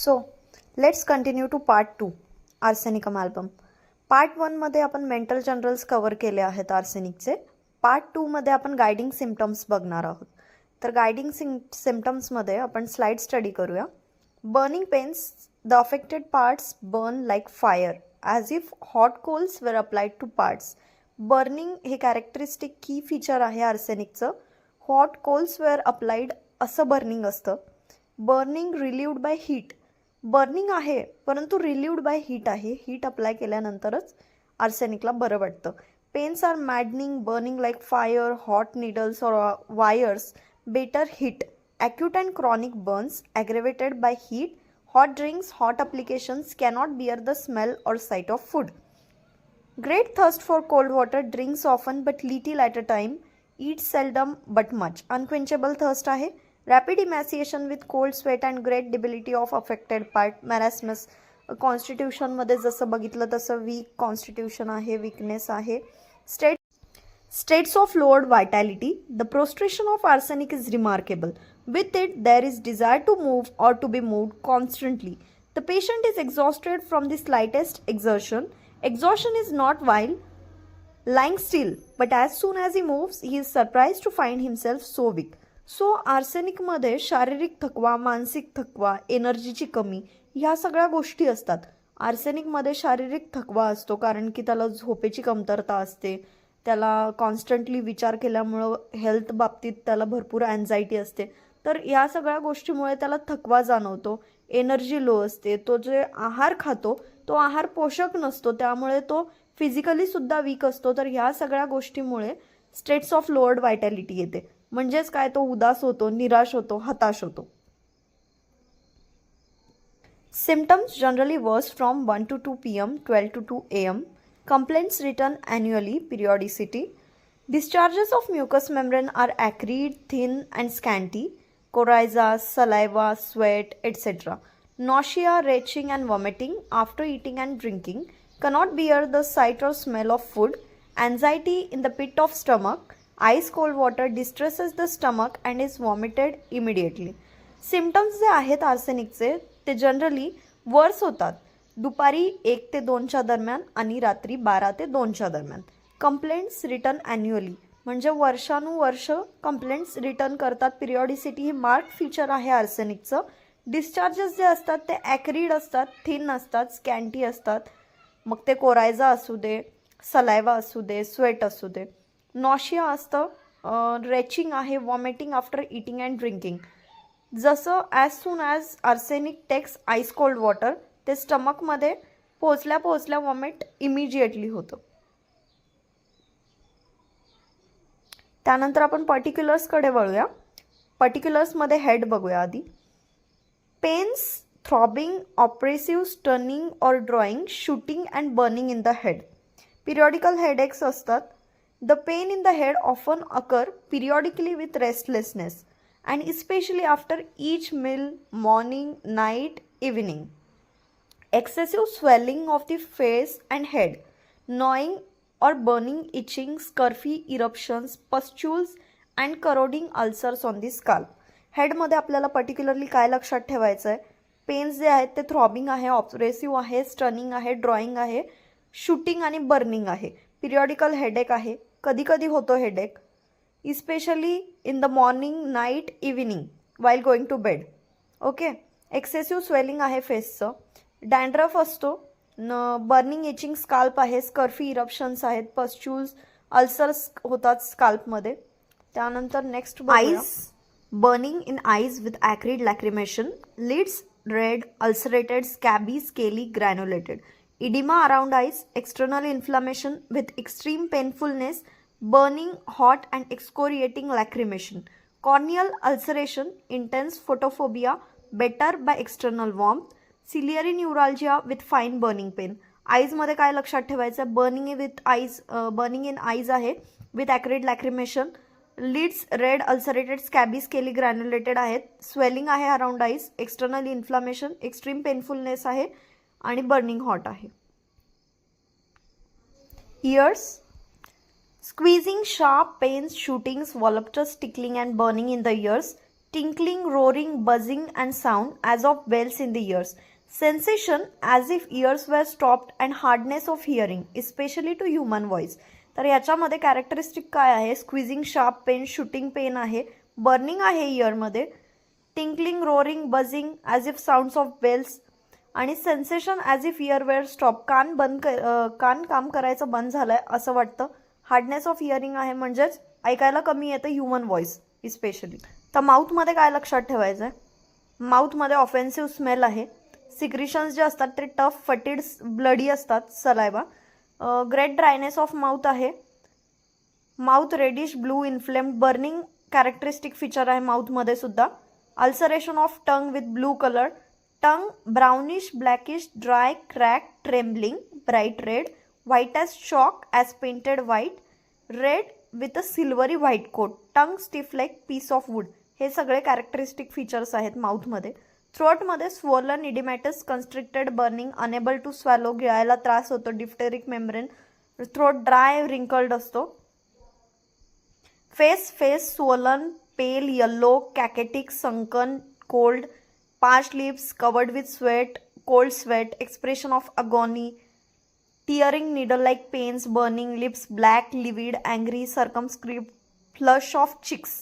So let's continue to part 2 arsenicum album. Part 1 मध्ये आपण mental generals cover केले आहेत आर्सेनिकचे. पार्ट 2 मध्ये आपण गायडिंग सिम्पटम्स बघणार आहोत. तर गायडिंग सिम्पटम्समध्ये आपण स्लाइड स्टडी करूया. Burning pains, the affected parts burn like fire as if hot coals were applied to parts. Burning हे कॅरेक्टरिस्टिक की फीचर आहे आर्सेनिकचं. हॉट कोल्स वेअर अप्लाइड असं बर्निंग असतं. Burning relieved by heat, burning आहे परंतु relieved by heat आहे. Heat apply केल्यानंतरच आर्सेनिकला बरं वाटतं. Pains are maddening, burning like fire, hot needles or wires, better heat, acute and chronic burns aggravated by heat, hot drinks, hot applications, cannot bear the smell or sight of food. Great thirst for cold water, drinks often but little at a time, eats seldom but much. Unquenchable thirst आहे. Rapid emaciation with cold sweat and great debility of affected part. Marasmus, constitution मध्ये जसं बघितलं तसं weak constitution आहे, weakness आहे. States of lowered vitality. The prostration of arsenic is remarkable. With it, there is desire to move or to be moved constantly. The patient is exhausted from the slightest exertion. Exhaustion is not while lying still, but as soon as he moves, he is surprised to find himself so weak. So आर्सेनिकमध्ये शारीरिक थकवा, मानसिक थकवा, एनर्जीची कमी ह्या सगळ्या गोष्टी असतात. आर्सेनिकमध्ये शारीरिक थकवा असतो कारण की त्याला झोपेची कमतरता असते. त्याला कॉन्स्टंटली विचार केल्यामुळं हेल्थ बाबतीत त्याला भरपूर अँझायटी असते. तर या सगळ्या गोष्टीमुळे त्याला थकवा जाणवतो, एनर्जी लो असते. तो जे आहार खातो तो आहार पोषक नसतो, त्यामुळे तो फिजिकली सुद्धा वीक असतो. तर ह्या सगळ्या गोष्टीमुळे स्टेट्स ऑफ लोअर्ड व्हायटॅलिटी येते. म्हणजेच काय, तो उदास होतो, निराश होतो, हताश होतो. Symptoms generally worse from 1 to 2 p.m., 12 to 2 a.m. Complaints written annually, periodicity. Discharges of mucous membrane are acrid, thin and scanty. Coryza, saliva, sweat, etc. Nausea, retching and vomiting after eating and drinking. Cannot bear the sight or smell of food. Anxiety in the pit of stomach. Ice cold water distresses the stomach and is vomited immediately. Symptoms जे आहेत आर्सेनिकचे ते generally वर्स होतात दुपारी 1 ते 2च्या दरम्यान आणि रात्री 12 ते 2च्या दरम्यान. कंप्लेंट्स रिटर्न ॲन्युअली, म्हणजे वर्षानुवर्ष कंप्लेंट्स रिटर्न करतात. पिरियॉडिसिटी ही मार्क फीचर आहे आर्सेनिकचं. डिस्चार्जेस जे असतात ते ॲक्रिड असतात, थिन असतात, स्कॅन्टी असतात. मग ते कोरायझा असू दे, सलायवा असू दे, स्वेट असू दे. नॉशिया असतं, रेचिंग आहे, vomiting after eating and drinking. जसं as soon as arsenic takes ice cold water, ते स्टमकमध्ये पोचल्या वॉमिट इमिजिएटली होतं. त्यानंतर आपण पर्टिक्युलर्सकडे वळूया. पर्टिक्युलर्समध्ये हेड बघूया आधी. Pains, throbbing, oppressive, stunning or drawing, shooting and burning in the head. Periodical headaches असतात. The pain in the head often occur periodically with restlessness and especially after each meal, morning, night, evening. Excessive swelling of the face and head, gnawing or burning, itching, scurfy, eruptions, pustules and corroding ulcers on the scalp. हेडमध्ये आपल्याला particularly काय लक्षात ठेवायचं आहे, pens जे आहेत ते throbbing आहे, ऑप्रेसिव्ह आहे, स्टनिंग आहे, ड्रॉईंग आहे, शूटिंग आणि बर्निंग आहे. पिरियॉडिकल हेडेक आहे, कधी कधी होतो headache, especially in the morning, night, evening, while going to bed. Okay. Excessive swelling आहे फेसचं, डॅन्ड्रफ असतो, बर्निंग, इचिंग स्काल्प आहे, स्कर्फी इरप्शन्स आहेत, पस्च्युल्स, अल्सर्स होतात स्काल्पमध्ये. त्यानंतर next eyes, burning in eyes with acrid lacrimation, lids red, ulcerated, scabby, scaly, granulated. Edema around eyes, external inflammation with extreme painfulness, burning, hot and excoriating lacrimation. Corneal ulceration, intense photophobia, better by external warmth. Ciliary neuralgia with fine burning pain. Eyes मध्ये काय लक्षात ठेवायचं, burning in eyes आहे with acrid lacrimation. Lids red, ulcerated, scabby, scaly, granulated आहेत. Swelling आहे around eyes, external inflammation, extreme painfulness आहे आणि burning hot आहे. Ears, squeezing, sharp pains, shootings, voluptuous tickling and burning in the ears, tinkling, roaring, buzzing and sound as of bells in the ears. Sensation as if ears were stopped and hardness of hearing, especially to human voice. तर याच्यामध्ये characteristic काय आहे? Squeezing, sharp pain, shooting pain आहे, burning आहे इयरमध्ये, tinkling, roaring, buzzing as if sounds of bells आणि sensation as if ear were stop, कान काम करायचं बंद झालंय असं वाटतं. हार्डनेस ऑफ हिअरिंग आहे म्हणजेच ऐकायला कमी येतं ह्युमन व्हॉइस इस्पेशली. तर माउथमध्ये काय लक्षात ठेवायचं आहे? माउथमध्ये ऑफेन्सिव्ह स्मेल आहे. सिक्रिशन्स जे असतात ते टफ, फटीड, ब्लडी असतात, saliva. Great dryness of mouth आहे. Mouth reddish blue inflamed, burning characteristic feature आहे माउथमध्ये सुद्धा. Ulceration of tongue with blue colour, tongue brownish blackish, dry, crack, trembling, bright red, white as chalk as painted white, red with a silvery white coat, tongue stiff like piece of wood. हे सगळे characteristic features आहेत माउथमध्ये. थ्रोटमध्ये swollen, oedematous, constricted, burning, unable to swallow, गिळायला त्रास होतो, diphtheric membrane, throat dry, wrinkled असतो. Face swollen, pale, yellow, cachectic, sunken, cold, parched lips, covered with sweat, cold sweat, expression of agony, tearing, needle-like pains, burning lips, black, livid, angry, circumscribed, flush of cheeks.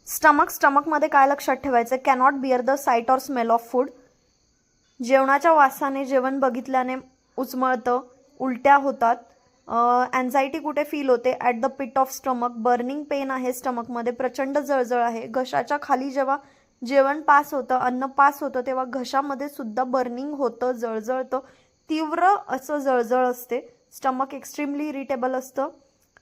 स्टमकमध्ये काय लक्षात ठेवायचं? Cannot bear the sight or smell of food. जेवणाच्या वासाने जेवण बघितल्याने उचमळतं, उलट्या होतात. अँझायटी कुठे फील होते? At the pit of stomach. Burning pain आहे स्टमकमध्ये, प्रचंड जळजळ आहे. घशाच्या खाली जेव्हा जेवण पास होतं, अन्न पास होतं, तेव्हा घशामध्ये सुद्धा बर्निंग होतं, जळजळतं, तीव्र असं जळजळ असते. स्टमक एक्स्ट्रीमली इरिटेबल असतं.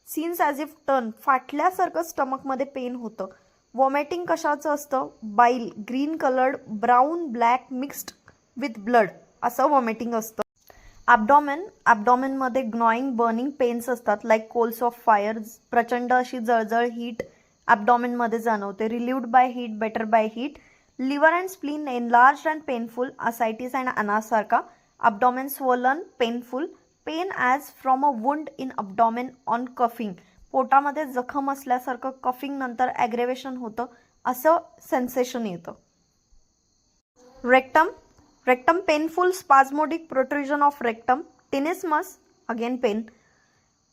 सीन्स ॲज इफ टर्न, फाटल्यासारखं स्टमकमध्ये पेन होतं. वॉमिटिंग कशाचं असतं? Bile, green coloured, brown, black, mixed with blood असं वॉमिटिंग असतं. ॲबडॉमेनमध्ये ग्नॉईंग, बर्निंग पेन्स असतात, लाईक कोल्स ऑफ फायर. प्रचंड अशी जळजळ, हीट ॲबडॉमेनमध्ये जाणवते. Relieved by heat, better by heat. Liver and spleen enlarged and painful, ascites and anasarca. Abdomen swollen, painful. Pain as from a wound in ॲबडॉमेन on coughing, पोटामध्ये जखम असल्यासारखं, coughing नंतर ॲग्रेवेशन होतं असं सेन्सेशन येतं. Rectum painful, spasmodic, protrusion of rectum. Tenesmus, again pain.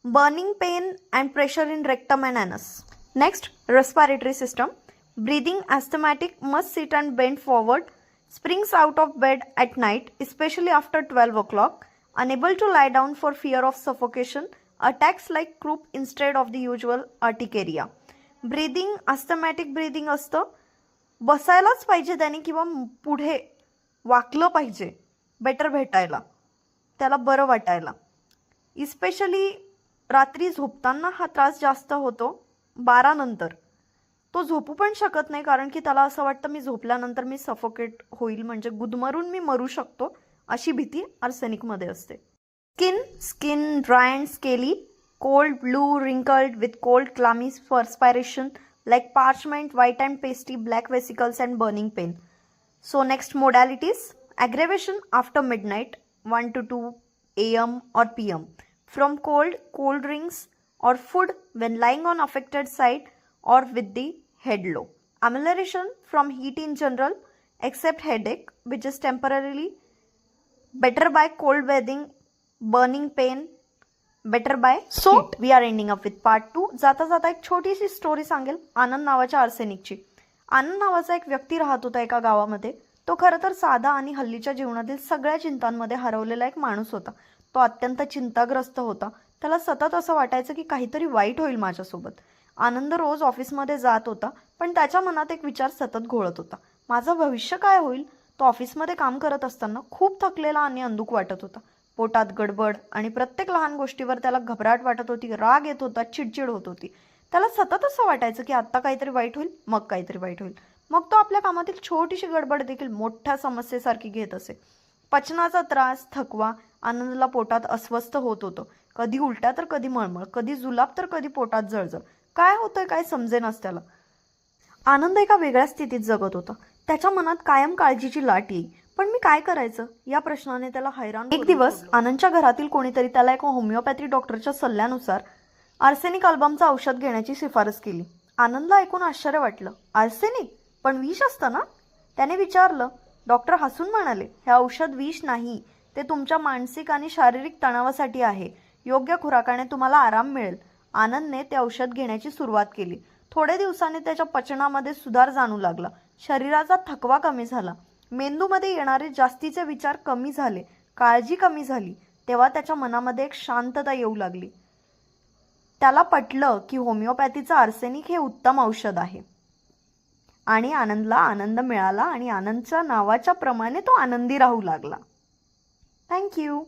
Burning pain and pressure in rectum and anus. Next, respiratory system. Breathing, asthmatic, must sit and bend forward. Springs out of bed at night, especially after 12 o'clock. Unable to lie down for fear of suffocation. Attacks like croup instead of the usual urticaria. Breathing, asthmatic breathing असतं. बसायलाच पाहिजे त्याने किंवा पुढे वाकलं पाहिजे better भेटायला, त्याला बरं वाटायला. इस्पेशली रात्री झोपताना हा त्रास जास्त होतो. 12 नंतर तो झोपू पण शकत नाही, कारण की त्याला असं वाटतं मी झोपल्यानंतर मी सफोकेट होईल, म्हणजे गुदमरून मी मरू शकतो, अशी भीती आर्सेनिकमध्ये असते. Skin dry and scaly, cold, blue, wrinkled with cold, clammy perspiration like parchment, white and pasty, black vesicles and burning pain. So next modalities. Aggravation after midnight 1 to 2 AM or PM. From cold drinks or food when lying on affected side or with the head low. Amelioration from heat in general except headache, which is temporarily. Better by cold bathing, burning pain, better by heat. We are ending up with part 2. जाता जाता एक छोटीशी story सांगेल आनंद नावाच्या आर्सेनिकची. आनंद नावाचा एक व्यक्ती राहत होता एका गावामध्ये. तो खरं तर साधा आणि हल्लीच्या जीवनातील सगळ्या चिंतांमध्ये हरवलेला एक माणूस होता. तो अत्यंत चिंताग्रस्त होता. त्याला सतत असं वाटायचं की काहीतरी वाईट होईल माझ्यासोबत. आनंद रोज ऑफिसमध्ये जात होता, पण त्याच्या मनात एक विचार सतत घोळत होता. माझं भविष्य काय होईल? तो ऑफिसमध्ये काम करत असताना खूप थकलेला आणि अंधुक वाटत होता. पोटात गडबड आणि प्रत्येक लहान गोष्टीवर त्याला घबराट वाटत होती, राग येत होता, चिडचिड होत होती. त्याला सतत असं वाटायचं की आत्ता काहीतरी वाईट होईल, मग काहीतरी वाईट होईल. मग तो आपल्या कामातील छोटीशी गडबड देखील मोठ्या समस्येसारखी घेत असे. पचनाचा त्रास, थकवा, आनंदला पोटात अस्वस्थ होत होतं. कधी उलट्या तर कधी मळमळ, कधी जुलाब तर कधी पोटात जळजळ. काय होतंय काय समजेनाच त्याला. आनंद एका वेगळ्या स्थितीत जगत होता. त्याच्या मनात कायम काळजीची लाट येई. पण मी काय करायचं या प्रश्नाने त्याला हैराण. एक दिवस आनंदच्या घरातील कोणीतरी त्याला एका होमिओपॅथी डॉक्टरच्या सल्ल्यानुसार आर्सेनिक अल्बमचं औषध घेण्याची शिफारस केली. आनंदला ऐकून आश्चर्य वाटलं. आर्सेनिक? पण विष असतं ना? त्याने विचारलं. डॉक्टर हसून म्हणाले, हे औषध विष नाही, ते तुमच्या मानसिक आणि शारीरिक तणावासाठी आहे. योग्य खुराकाने तुम्हाला आराम मिळेल. आनंदने ते औषध घेण्याची सुरुवात केली. थोडे दिवसांनी त्याच्या पचनामध्ये सुधार जाणू लागला. शरीराचा थकवा कमी झाला. मेंदूमध्ये येणारे जास्तीचे विचार कमी झाले. काळजी कमी झाली. तेव्हा त्याच्या मनामध्ये एक शांतता येऊ लागली. त्याला पटलं की होमिओपॅथीचं आर्सेनिक हे उत्तम औषध आहे. आणि आनंदला आनंद मिळाला आणि आनंदच्या नावाच्या प्रमाणे तो आनंदी राहू लागला. थँक्यू.